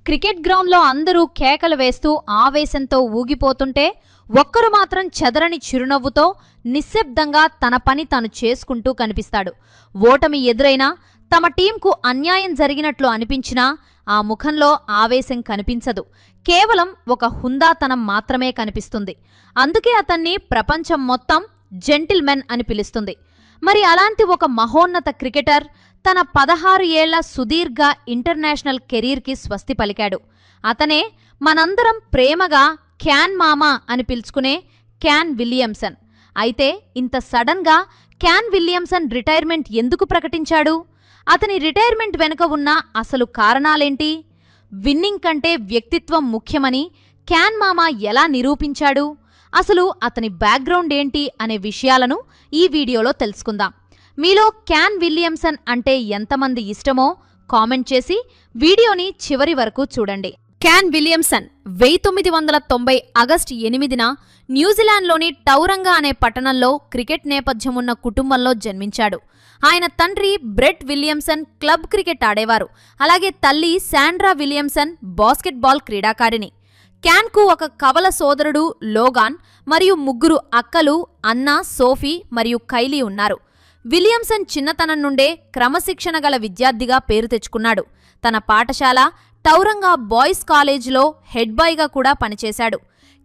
Cricket గ్రౌండ్లో అందరూ కేకలు వేస్తూ ఆవేశంతో ఊగిపోతుంటే ఒక్కరు మాత్రం చెదరని చిరునవ్వుతో నిశ్శబ్దంగా తన పని తాను చేసుకుంటూ కనిపిస్తాడు. ఓటమి ఎదురైనా తమ టీంకు అన్యాయం జరిగినట్లు అనిపించినా ఆ ముఖంలో ఆవేశం కనిపించదు. కేవలం ఒక హుందాతనం మాత్రమే కనిపిస్తుంది. అందుకే అతన్ని ప్రపంచం మొత్తం జెంటిల్మెన్ అని పిలుస్తుంది. మరి అలాంటి ఒక మహోన్నత క్రికెటర్ తన 16 ఏళ్ల సుదీర్ఘ ఇంటర్నేషనల్ కెరీర్కి స్వస్తి పలికాడు. అతనే మనందరం ప్రేమగా క్యాన్ మామా అని పిలుచుకునే క్యాన్ విలియమ్సన్. అయితే ఇంత సడన్గా క్యాన్ విలియమ్సన్ రిటైర్మెంట్ ఎందుకు ప్రకటించాడు? అతని రిటైర్మెంట్ వెనుక ఉన్న అసలు కారణాలేంటి? విన్నింగ్ కంటే వ్యక్తిత్వం ముఖ్యమని క్యాన్ మామా ఎలా నిరూపించాడు? అసలు అతని బ్యాక్గ్రౌండ్ ఏంటి అనే విషయాలను ఈ వీడియోలో తెలుసుకుందాం. మీలో క్యాన్ విలియమ్సన్ అంటే ఎంతమంది ఇష్టమో కామెంట్ చేసి వీడియోని చివరి వరకు చూడండి. క్యాన్ విలియమ్సన్ 1990 ఆగస్టు 8న న్యూజిలాండ్లోని టౌరంగా అనే పట్టణంలో క్రికెట్ నేపథ్యమున్న కుటుంబంలో జన్మించాడు. ఆయన తండ్రి బ్రెట్ విలియమ్సన్ క్లబ్ క్రికెట్ ఆడేవారు. అలాగే తల్లి శాండ్రా విలియమ్సన్ బాస్కెట్బాల్ క్రీడాకారిణి. క్యాన్కు ఒక కవల సోదరుడు లోగాన్ మరియు ముగ్గురు అక్కలు అన్నా, సోఫీ మరియు కైలీ ఉన్నారు. విలియమ్సన్ చిన్నతనం నుండే క్రమశిక్షణ గల విద్యార్థిగా పేరు తెచ్చుకున్నాడు. తన పాఠశాల టౌరంగా బాయ్స్ కాలేజీలో హెడ్ బాయ్గా కూడా పనిచేశాడు.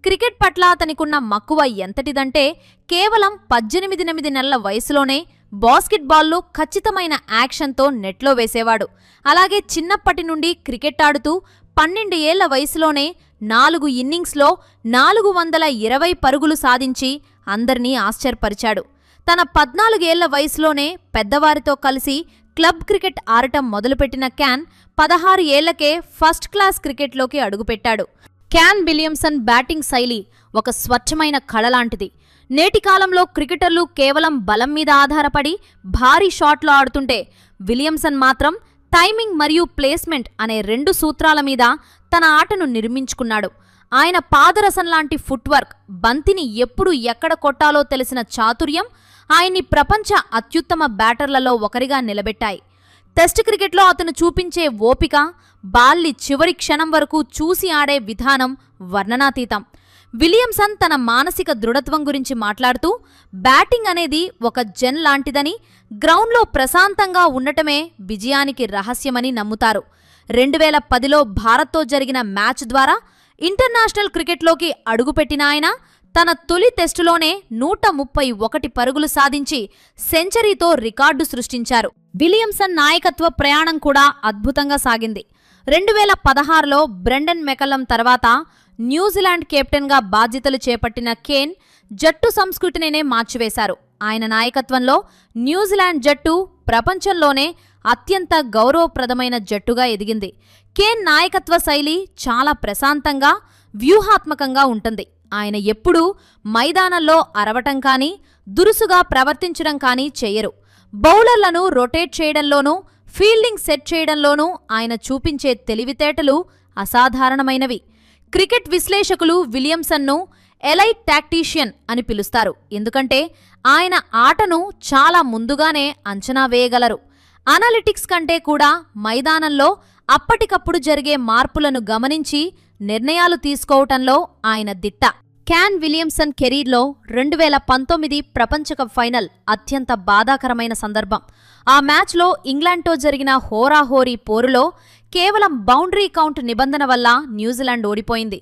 క్రికెట్ పట్ల అతనికున్న మక్కువ ఎంతటిదంటే కేవలం 18 నెలల వయసులోనే బాస్కెట్బాల్లో ఖచ్చితమైన యాక్షన్తో నెట్లో వేసేవాడు. అలాగే చిన్నప్పటి నుండి క్రికెట్ ఆడుతూ 12 ఏళ్ల వయసులోనే 4 ఇన్నింగ్స్లో 420 పరుగులు సాధించి అందర్నీ ఆశ్చర్యపరిచాడు. తన 14 ఏళ్ల వయసులోనే పెద్దవారితో కలిసి క్లబ్ క్రికెట్ ఆడటం మొదలుపెట్టిన క్యాన్ 16 ఏళ్లకే ఫస్ట్ క్లాస్ క్రికెట్లోకి అడుగుపెట్టాడు. క్యాన్ విలియమ్సన్ బ్యాటింగ్ శైలి ఒక స్వచ్ఛమైన కళ లాంటిది. నేటి కాలంలో క్రికెటర్లు కేవలం బలం మీద ఆధారపడి భారీ షాట్లు ఆడుతుంటే విలియమ్సన్ మాత్రం టైమింగ్ మరియు ప్లేస్మెంట్ అనే 2 సూత్రాల మీద తన ఆటను నిర్మించుకున్నాడు. ఆయన పాదరసం లాంటి ఫుట్వర్క్, బంతిని ఎప్పుడు ఎక్కడ కొట్టాలో తెలిసిన చాతుర్యం ఆయన్ని ప్రపంచ అత్యుత్తమ బ్యాటర్లలో ఒకరిగా నిలబెట్టాయి. టెస్ట్ క్రికెట్లో అతను చూపించే ఓపిక, బాల్ని చివరి క్షణం వరకు చూసి ఆడే విధానం వర్ణనాతీతం. విలియమ్సన్ తన మానసిక దృఢత్వం గురించి మాట్లాడుతూ బ్యాటింగ్ అనేది ఒక జెన్ లాంటిదని, గ్రౌండ్లో ప్రశాంతంగా ఉండటమే విజయానికి రహస్యమని నమ్ముతారు. 2010లో భారత్తో జరిగిన మ్యాచ్ ద్వారా ఇంటర్నేషనల్ క్రికెట్లోకి అడుగుపెట్టిన ఆయన తన తొలి టెస్టులోనే 131 పరుగులు సాధించి సెంచరీతో రికార్డు సృష్టించారు. విలియమ్సన్ నాయకత్వ ప్రయాణం కూడా అద్భుతంగా సాగింది. 2016లో బ్రెండన్ మెకల్లం తర్వాత న్యూజిలాండ్ కెప్టెన్గా బాధ్యతలు చేపట్టిన కేన్ జట్టు సంస్కృతినే మార్చివేశారు. ఆయన నాయకత్వంలో న్యూజిలాండ్ జట్టు ప్రపంచంలోనే అత్యంత గౌరవప్రదమైన జట్టుగా ఎదిగింది. కేన్ నాయకత్వ శైలి చాలా ప్రశాంతంగా, వ్యూహాత్మకంగా ఉంటుంది. ఆయన ఎప్పుడూ మైదానంలో అరవటం కానీ, దురుసుగా ప్రవర్తించడం కానీ చేయరు. బౌలర్లను రొటేట్ చేయడంలోనూ, ఫీల్డింగ్ సెట్ చేయడంలోనూ ఆయన చూపించే తెలివితేటలు అసాధారణమైనవి. క్రికెట్ విశ్లేషకులు విలియమ్సన్ను ఎలైట్ టాక్టీషియన్ అని పిలుస్తారు. ఎందుకంటే ఆయన ఆటను చాలా ముందుగానే అంచనా వేయగలరు. అనలిటిక్స్ కంటే కూడా మైదానంలో అప్పటికప్పుడు జరిగే మార్పులను గమనించి నిర్ణయాలు తీసుకోవటంలో ఆయన దిట్ట. క్యాన్ విలియమ్సన్ కెరీర్లో 2019 ప్రపంచకప్ ఫైనల్ అత్యంత బాధాకరమైన సందర్భం. ఆ మ్యాచ్లో ఇంగ్లాండ్తో జరిగిన హోరాహోరీ పోరులో కేవలం బౌండరీ కౌంట్ నిబంధన వల్ల న్యూజిలాండ్ ఓడిపోయింది.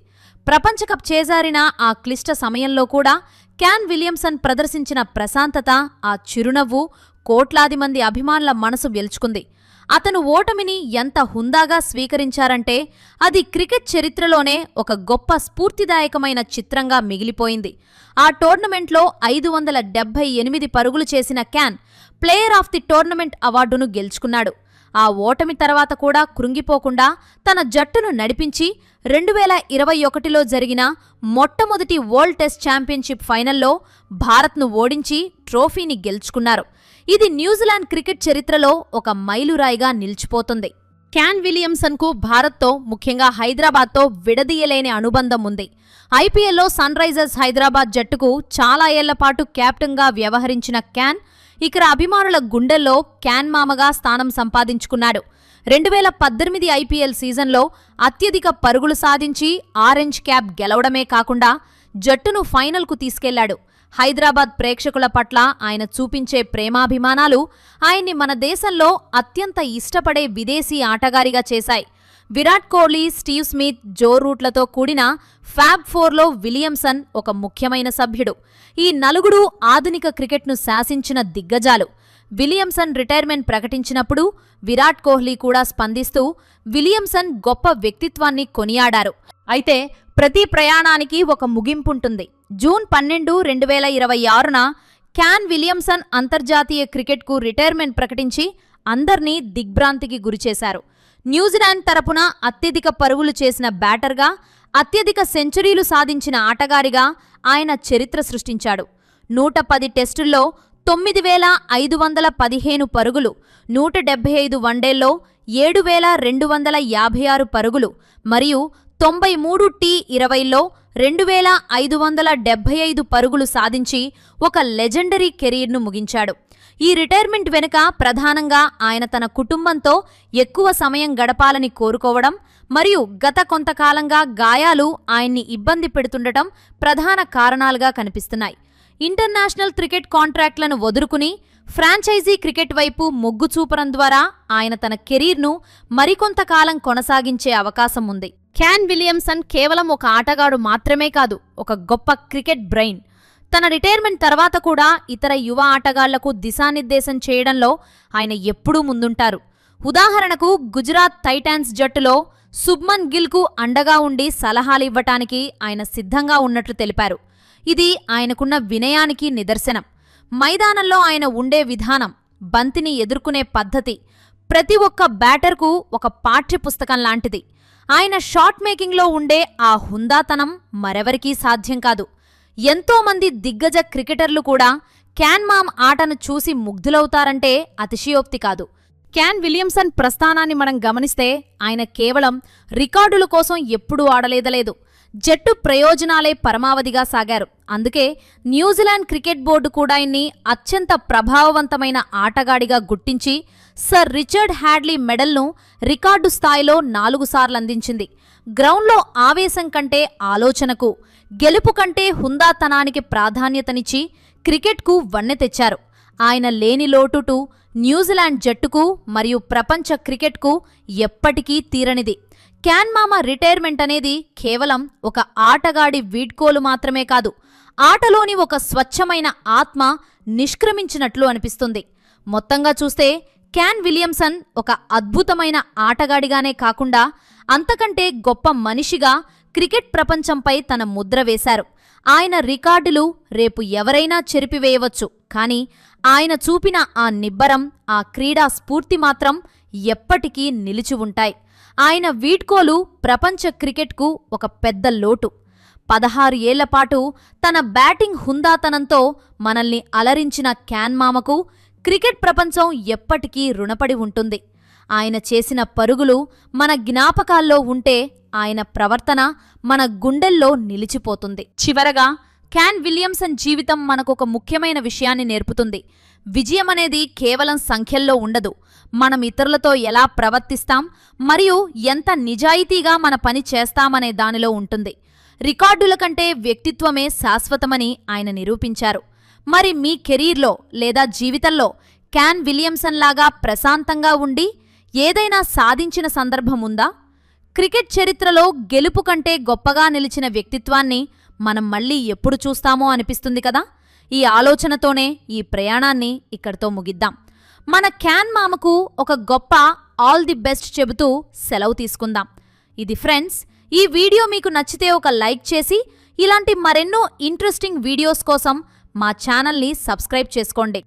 ప్రపంచకప్ చేజారిన ఆ క్లిష్ట సమయంలో కూడా క్యాన్ విలియమ్సన్ ప్రదర్శించిన ప్రశాంతత, ఆ చిరునవ్వు కోట్లాది మంది అభిమానుల మనసు గెలుచుకుంది. అతను ఓటమిని ఎంత హుందాగా స్వీకరించారంటే అది క్రికెట్ చరిత్రలోనే ఒక గొప్ప స్ఫూర్తిదాయకమైన చిత్రంగా మిగిలిపోయింది. ఆ టోర్నమెంట్లో 578 పరుగులు చేసిన can player of the tournament అవార్డును గెలుచుకున్నాడు. ఆ ఓటమి తర్వాత కూడా కృంగిపోకుండా తన జట్టును నడిపించి 2021లో జరిగిన మొట్టమొదటి వరల్డ్ టెస్ట్ ఛాంపియన్షిప్ ఫైనల్లో భారత్ను ఓడించి ట్రోఫీని గెలుచుకున్నారు. ఇది న్యూజిలాండ్ క్రికెట్ చరిత్రలో ఒక మైలురాయిగా నిలిచిపోతుంది. క్యాన్ విలియమ్సన్కు భారత్తో, ముఖ్యంగా హైదరాబాద్తో విడదీయలేని అనుబంధం ఉంది. ఐపీఎల్లో సన్ రైజర్స్ హైదరాబాద్ జట్టుకు చాలా ఏళ్లపాటు కెప్టెన్గా వ్యవహరించిన క్యాన్ ఇక్కడ అభిమానుల గుండెల్లో క్యాన్ మామగా స్థానం సంపాదించుకున్నాడు. 2018 ఐపీఎల్ సీజన్లో అత్యధిక పరుగులు సాధించి ఆరెంజ్ క్యాప్ గెలవడమే కాకుండా జట్టును ఫైనల్కు తీసుకెళ్లాడు. హైదరాబాద్ ప్రేక్షకుల పట్ల ఆయన చూపించే ప్రేమాభిమానాలు ఆయన్ని మన దేశంలో అత్యంత ఇష్టపడే విదేశీ ఆటగారిగా చేశాయి. విరాట్ కోహ్లీ, స్టీవ్ స్మిత్, జో రూట్లతో కూడిన ఫ్యాబ్ ఫోర్లో విలియమ్సన్ ఒక ముఖ్యమైన సభ్యుడు. ఈ నలుగురు ఆధునిక క్రికెట్ను శాసించిన దిగ్గజాలు. విలియమ్సన్ రిటైర్మెంట్ ప్రకటించినప్పుడు విరాట్ కోహ్లీ కూడా స్పందిస్తూ విలియమ్సన్ గొప్ప వ్యక్తిత్వాన్ని కొనియాడారు. అయితే ప్రతి ప్రయాణానికి ఒక ముగింపుంటుంది. జూన్ 12, 2026న క్యాన్ విలియమ్సన్ అంతర్జాతీయ క్రికెట్కు రిటైర్మెంట్ ప్రకటించి అందర్నీ దిగ్భ్రాంతికి గురిచేశారు. న్యూజిలాండ్ తరపున అత్యధిక పరుగులు చేసిన బ్యాటర్గా, అత్యధిక సెంచరీలు సాధించిన ఆటగారిగా ఆయన చరిత్ర సృష్టించాడు. 110 టెస్టుల్లో 9,515 పరుగులు, 175 వన్డేల్లో 7,256 పరుగులు మరియు 93 T20లో 2,575 పరుగులు సాధించి ఒక లెజెండరీ కెరీర్ను ముగించాడు. ఈ రిటైర్మెంట్ వెనుక ప్రధానంగా ఆయన తన కుటుంబంతో ఎక్కువ సమయం గడపాలని కోరుకోవడం మరియు గత కొంతకాలంగా గాయాలు ఆయన్ని ఇబ్బంది పెడుతుండటం ప్రధాన కారణాలుగా కనిపిస్తున్నాయి. ఇంటర్నేషనల్ క్రికెట్ కాంట్రాక్ట్లను వదులుకుని ఫ్రాంచైజీ క్రికెట్ వైపు మొగ్గు చూపడం ద్వారా ఆయన తన కెరీర్ను మరికొంతకాలం కొనసాగించే అవకాశం ఉంది. క్యాన్ విలియమ్సన్ కేవలం ఒక ఆటగాడు మాత్రమే కాదు, ఒక గొప్ప క్రికెట్ బ్రెయిన్. తన రిటైర్మెంట్ తర్వాత కూడా ఇతర యువ ఆటగాళ్లకు దిశానిర్దేశం చేయడంలో ఆయన ఎప్పుడూ ముందుంటారు. ఉదాహరణకు గుజరాత్ టైటాన్స్ జట్టులో శుభ్మన్ గిల్కు అండగా ఉండి సలహాలివ్వటానికి ఆయన సిద్ధంగా ఉన్నట్లు తెలిపారు. ఇది ఆయనకున్న వినయానికి నిదర్శనం. మైదానంలో ఆయన ఉండే విధానం, బంతిని ఎదుర్కొనే పద్ధతి ప్రతి ఒక్క బ్యాటర్కు ఒక పాఠ్యపుస్తకం లాంటిది. ఆయన షాట్ మేకింగ్లో ఉండే ఆ హుందాతనం మరెవరికీ సాధ్యం కాదు. ఎంతోమంది దిగ్గజ క్రికెటర్లు కూడా క్యాన్ మామ్ ఆటను చూసి ముగ్ధులవుతారంటే అతిశయోక్తి కాదు. క్యాన్ విలియమ్సన్ ప్రస్థానాన్ని మనం గమనిస్తే ఆయన కేవలం రికార్డుల కోసం ఎప్పుడూ ఆడలేదలేదు, జట్టు ప్రయోజనాలే పరమావధిగా సాగారు. అందుకే న్యూజిలాండ్ క్రికెట్ బోర్డు కూడా ఆయన్ని అత్యంత ప్రభావవంతమైన ఆటగాడిగా గుర్తించి సర్ రిచర్డ్ హ్యాడ్లీ మెడల్ను రికార్డు స్థాయిలో 4 సార్లు అందించింది. గ్రౌండ్లో ఆవేశం కంటే ఆలోచనకు, గెలుపు కంటే హుందాతనానికి ప్రాధాన్యతనిచ్చి క్రికెట్కు వన్నె తెచ్చారు. ఆయన లేని లోటుటు న్యూజిలాండ్ జట్టుకు మరియు ప్రపంచ క్రికెట్కు ఎప్పటికీ తీరనిది. క్యాన్ మామ రిటైర్మెంట్ అనేది కేవలం ఒక ఆటగాడి వీడ్కోలు మాత్రమే కాదు, ఆటలోని ఒక స్వచ్ఛమైన ఆత్మ నిష్క్రమించినట్లు అనిపిస్తుంది. మొత్తంగా చూస్తే క్యాన్ విలియమ్సన్ ఒక అద్భుతమైన ఆటగాడిగానే కాకుండా అంతకంటే గొప్ప మనిషిగా క్రికెట్ ప్రపంచంపై తన ముద్ర వేశారు. ఆయన రికార్డులు రేపు ఎవరైనా చెరిపివేయవచ్చు, కానీ ఆయన చూపిన ఆ నిబ్బరం, ఆ క్రీడా స్ఫూర్తి మాత్రం ఎప్పటికీ నిలిచి ఉంటాయి. ఆయన వీడ్కోలు ప్రపంచ క్రికెట్కు ఒక పెద్ద లోటు. 16 ఏళ్లపాటు తన బ్యాటింగ్ హుందాతనంతో మనల్ని అలరించిన క్యాన్ మామకు క్రికెట్ ప్రపంచం ఎప్పటికీ రుణపడి ఉంటుంది. ఆయన చేసిన పరుగులు మన జ్ఞాపకాల్లో ఉంటే ఆయన ప్రవర్తన మన గుండెల్లో నిలిచిపోతుంది. చివరగా క్యాన్ విలియమ్సన్ జీవితం మనకొక ముఖ్యమైన విషయాన్ని నేర్పుతుంది. విజయమనేది కేవలం సంఖ్యల్లో ఉండదు, మనం ఇతరులతో ఎలా ప్రవర్తిస్తాం మరియు ఎంత నిజాయితీగా మన పని చేస్తామనే దానిలో ఉంటుంది. రికార్డుల కంటే వ్యక్తిత్వమే శాశ్వతమని ఆయన నిరూపించారు. మరి మీ కెరీర్లో లేదా జీవితంలో క్యాన్ విలియమ్సన్ లాగా ప్రశాంతంగా ఉండి ఏదైనా సాధించిన సందర్భం ఉందా? క్రికెట్ చరిత్రలో గెలుపు కంటే గొప్పగా నిలిచిన వ్యక్తిత్వాన్ని మనం మళ్ళీ ఎప్పుడు చూస్తామో అనిపిస్తుంది కదా. ఈ ఆలోచనతోనే ఈ ప్రయాణాన్ని ఇక్కడితో ముగిద్దాం. మన క్యాన్ మామకు ఒక గొప్ప ఆల్ ది బెస్ట్ చెబుతూ సెలవు తీసుకుందాం. ఇది ఫ్రెండ్స్, ఈ వీడియో మీకు నచ్చితే ఒక లైక్ చేసి ఇలాంటి మరెన్నో ఇంట్రెస్టింగ్ వీడియోస్ కోసం మా ఛానల్ని సబ్స్క్రైబ్ చేసుకోండి.